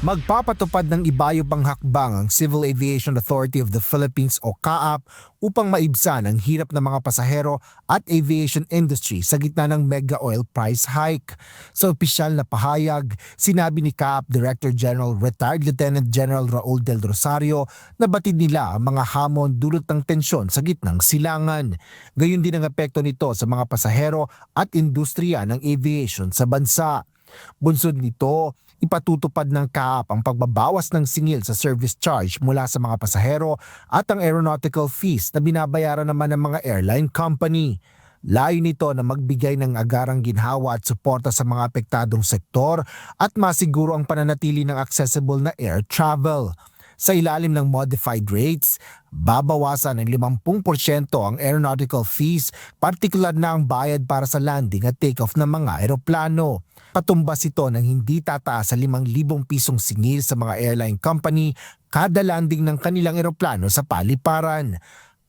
Magpapatupad ng ibayo pang hakbang ang Civil Aviation Authority of the Philippines o CAAP upang maibsan ang hirap ng mga pasahero at aviation industry sa gitna ng mega oil price hike. Sa opisyal na pahayag, sinabi ni CAAP Director General Retired Lieutenant General Raul Del Rosario na batid nila ang mga hamon dulot ng tensyon sa gitnang silangan. Gayun din ang epekto nito sa mga pasahero at industriya ng aviation sa bansa. Bunsod nito, ipatutupad ng CAAP ang pagbabawas ng singil sa service charge mula sa mga pasahero at ang aeronautical fees na binabayaran naman ng mga airline company. Layo nito na magbigay ng agarang ginhawa at suporta sa mga apektadong sektor at masiguro ang pananatili ng accessible na air travel. Sa ilalim ng modified rates, babawasan ng 50% ang aeronautical fees, partikular na ang bayad para sa landing at take-off ng mga eroplano. Patumbas ito ng hindi tataas sa 5,000 pisong singil sa mga airline company kada landing ng kanilang eroplano sa paliparan.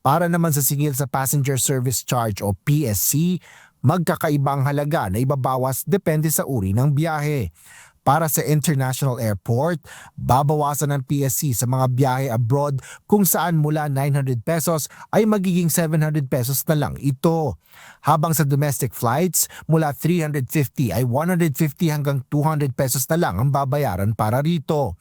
Para naman sa singil sa Passenger Service Charge o PSC, magkakaibang halaga na ibabawas depende sa uri ng biyahe. Para sa international airport, babawasan ng PSC sa mga biyahe abroad kung saan mula 900 pesos ay magiging 700 pesos na lang ito. Habang sa domestic flights, mula 350 ay 150 hanggang 200 pesos na lang ang babayaran para rito.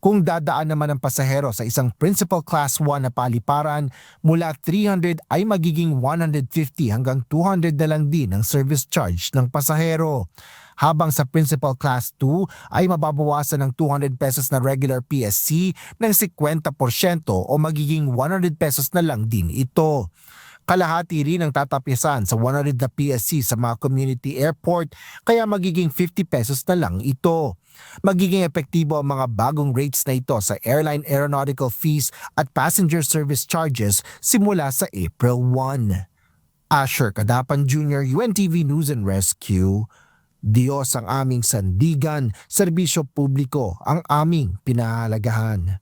Kung dadaan naman ang pasahero sa isang principal class 1 na paliparan, mula 300 ay magiging 150 hanggang 200 na lang din ang service charge ng pasahero. Habang sa Principal Class 2 ay mababawasan ng 200 pesos na regular PSC ng 50% o magiging 100 pesos na lang din ito. Kalahati rin ang tatapisan sa 100 na PSC sa mga community airport kaya magiging 50 pesos na lang ito. Magiging epektibo ang mga bagong rates na ito sa airline aeronautical fees at passenger service charges simula sa April 1. Asher Kadapan Jr., UNTV News and Rescue. Diyos ang aming sandigan, serbisyo publiko ang aming pinahalagahan.